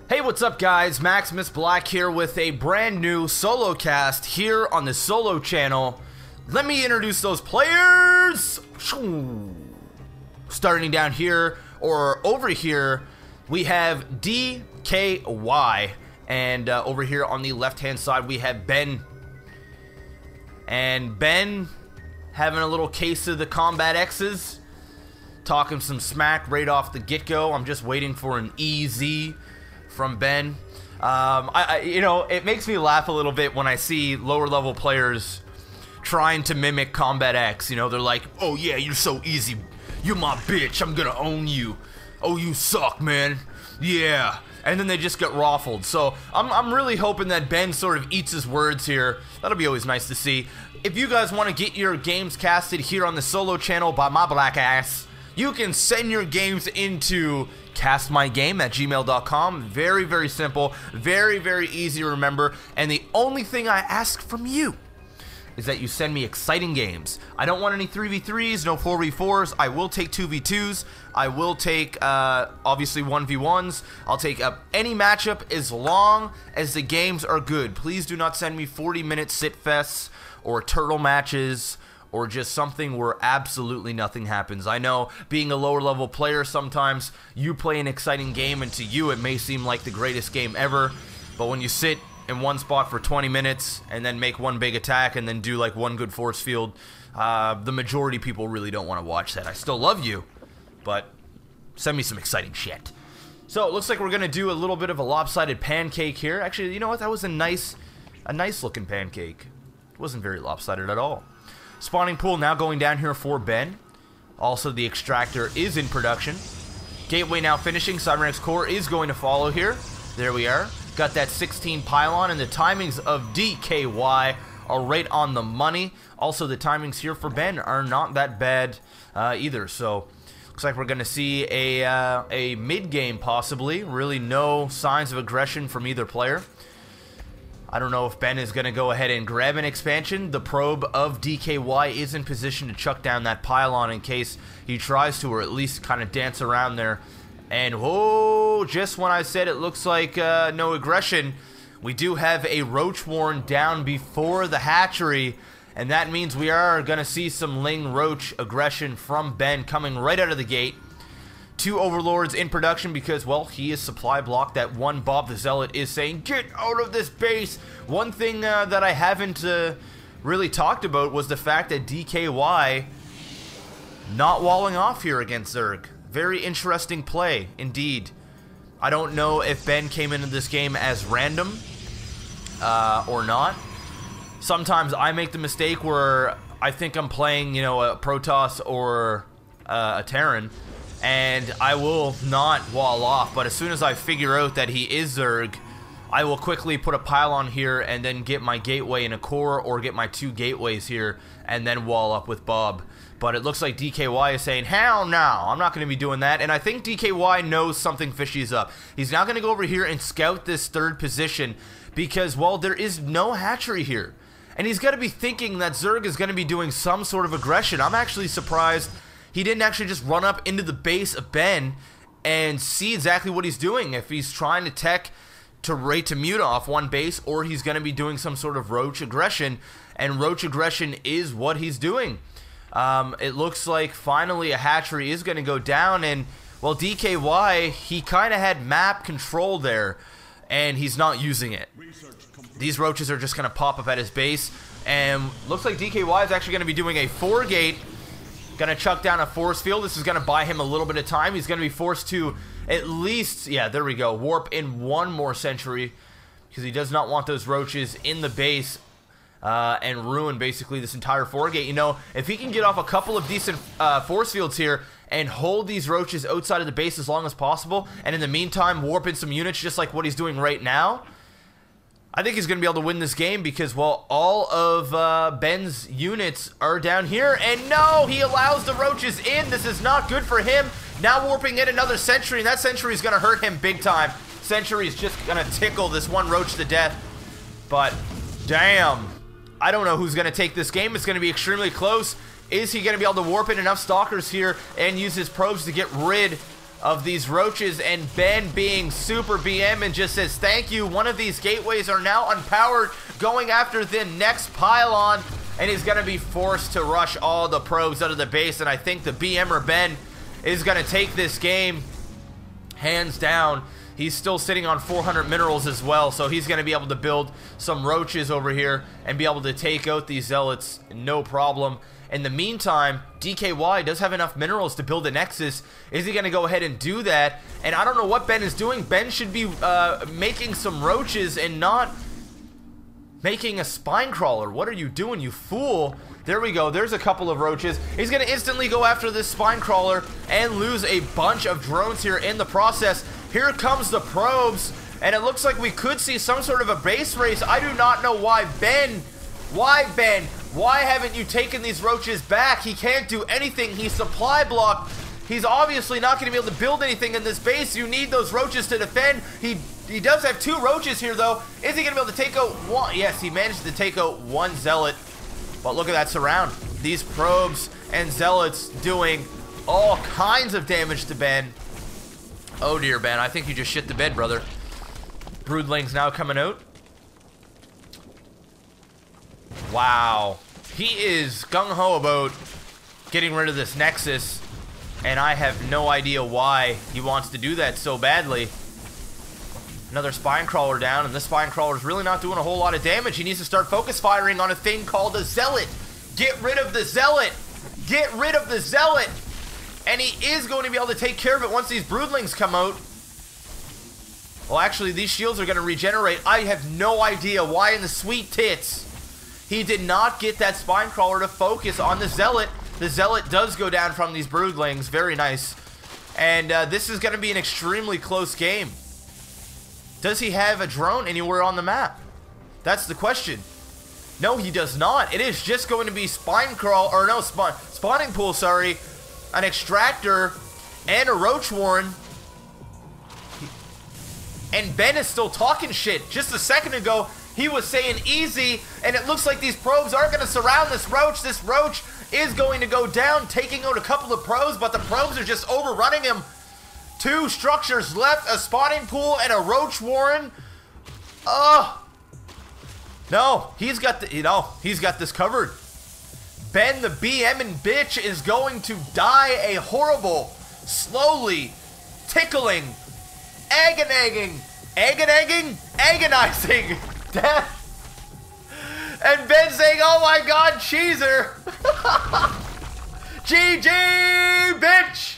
Hey, what's up guys? MaximusBlack here with a brand new solo cast here on the solo channel. Let me introduce those players. Starting down here, or over here, we have DKY. And over here on the left-hand side, we have Ben. And Ben having a little case of the Combat X's. Talking some smack right off the get-go. I'm just waiting for an EZ from Ben. You know, it makes me laugh a little bit when I see lower level players trying to mimic Combat X. You know, they're like, oh yeah, you're so easy. You're my bitch. I'm gonna own you. Oh, you suck, man. Yeah. And then they just get raffled. So I'm really hoping that Ben sort of eats his words here. That'll be always nice to see. If you guys want to get your games casted here on the solo channel by my black ass, you can send your games into castmygame@gmail.com. Very, very simple. Very, very easy to remember. And the only thing I ask from you is that you send me exciting games. I don't want any 3v3s, no 4v4s. I will take 2v2s. I will take, obviously, 1v1s. I'll take up any matchup as long as the games are good. Please do not send me 40-minute sit-fests or turtle matches or just something where absolutely nothing happens. I know, being a lower level player, sometimes you play an exciting game and to you it may seem like the greatest game ever, but when you sit in one spot for 20 minutes and then make one big attack and then do like one good force field, the majority of people really don't want to watch that. I still love you, but send me some exciting shit. So it looks like we're gonna do a little bit of a lopsided pancake here. Actually, you know what? That was a nice looking pancake. It wasn't very lopsided at all. Spawning pool now going down here for Ben. Also, the extractor is in production. Gateway now finishing. Cybernetic's core is going to follow here. There we are. Got that 16 pylon, and the timings of DKY are right on the money. Also, the timings here for Ben are not that bad either. So, looks like we're going to see a mid-game possibly. Really no signs of aggression from either player. I don't know if Ben is going to go ahead and grab an expansion. The probe of DKY is in position to chuck down that pylon in case he tries to, or at least kind of dance around there. And whoa, just when I said it looks like no aggression, we do have a roach warren down before the hatchery, and that means we are going to see some Ling roach aggression from Ben coming right out of the gate. 2 overlords in production because, well, he is supply blocked. That one Bob the Zealot is saying, get out of this base. One thing that I haven't really talked about was the fact that DKY not walling off here against Zerg. Very interesting play, indeed. I don't know if Ben came into this game as random or not. Sometimes I make the mistake where I think I'm playing, you know, a Protoss or a Terran, and I will not wall off, but as soon as I figure out that he is Zerg, I will quickly put a pylon here and then get my gateway in a core, or get my 2 gateways here and then wall up with Bob. But it looks like DKY is saying, hell no, I'm not going to be doing that, and I think DKY knows something fishy is up. He's now going to go over here and scout this 3rd position because, well, there is no hatchery here. And he's got to be thinking that Zerg is going to be doing some sort of aggression. I'm actually surprised he didn't actually just run up into the base of Ben and see exactly what he's doing. If he's trying to tech to mute off one base, or he's going to be doing some sort of roach aggression, and roach aggression is what he's doing. It looks like finally a hatchery is going to go down, and, well, DKY, he kind of had map control there, and he's not using it. These roaches are just going to pop up at his base, and looks like DKY is actually going to be doing a 4-gate. Going to chuck down a force field. This is going to buy him a little bit of time. He's going to be forced to at least, yeah, there we go, warp in 1 more century because he does not want those roaches in the base and ruin basically this entire 4-gate. You know, if he can get off a couple of decent force fields here and hold these roaches outside of the base as long as possible, and in the meantime warp in some units just like what he's doing right now, I think he's going to be able to win this game because, well, all of Ben's units are down here. And no, he allows the roaches in. This is not good for him. Now warping in another sentry, and that sentry is going to hurt him big time. Sentry is just going to tickle this one roach to death. But, damn, I don't know who's going to take this game. It's going to be extremely close. Is he going to be able to warp in enough stalkers here and use his probes to get rid of these roaches, and Ben being super BM and just says thank you. One of these gateways are now unpowered, going after the next pylon, and he's going to be forced to rush all the probes out of the base, and I think the BMer Ben is going to take this game hands down. He's still sitting on 400 minerals as well, so he's going to be able to build some roaches over here and be able to take out these zealots, no problem. In the meantime, DKY does have enough minerals to build a Nexus. Is he going to go ahead and do that? And I don't know what Ben is doing. Ben should be making some roaches and not making a spine crawler. What are you doing, you fool? There we go. There's a couple of roaches. He's going to instantly go after this spine crawler and lose a bunch of drones here in the process. Here comes the probes, and it looks like we could see some sort of a base race. I do not know why. Ben? Why, Ben? Why haven't you taken these roaches back? He can't do anything. He's supply blocked. He's obviously not going to be able to build anything in this base. You need those roaches to defend. He does have 2 roaches here, though. Is he going to be able to take out one? Yes, he managed to take out 1 zealot. But look at that surround. These probes and zealots doing all kinds of damage to Ben. Oh dear, Ben. I think you just shit the bed, brother. Broodlings now coming out. Wow. He is gung-ho about getting rid of this Nexus, and I have no idea why he wants to do that so badly. Another spine crawler down, and this spine crawler is really not doing a whole lot of damage. He needs to start focus firing on a thing called a zealot. Get rid of the zealot. Get rid of the zealot. And he is going to be able to take care of it once these broodlings come out. Well, actually, these shields are going to regenerate. I have no idea why in the sweet tits he did not get that spine crawler to focus on the zealot. The zealot does go down from these broodlings. Very nice. And this is going to be an extremely close game. Does he have a drone anywhere on the map? That's the question. No, he does not. It is just going to be spawning pool, sorry, an extractor, and a roach warren. And Ben is still talking shit. Just a second ago, he was saying easy, and it looks like these probes are going to surround this roach. This roach is going to go down, taking out a couple of probes, but the probes are just overrunning him. 2 structures left, a spawning pool and a roach warren. No, he's got this covered. Ben the BM and bitch is going to die a horrible, slowly tickling, agonizing death. And Ben saying, oh my god, cheeser. GG, bitch.